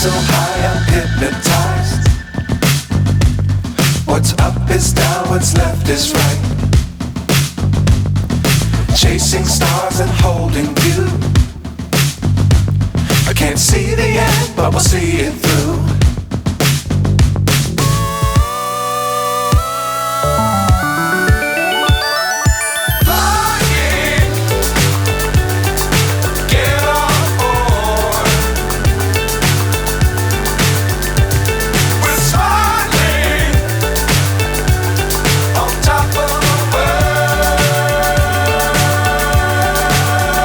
So high I'm hypnotized. What's up is down, what's left is right. Chasing stars and holding you. I can't see the end, but we'll see it through.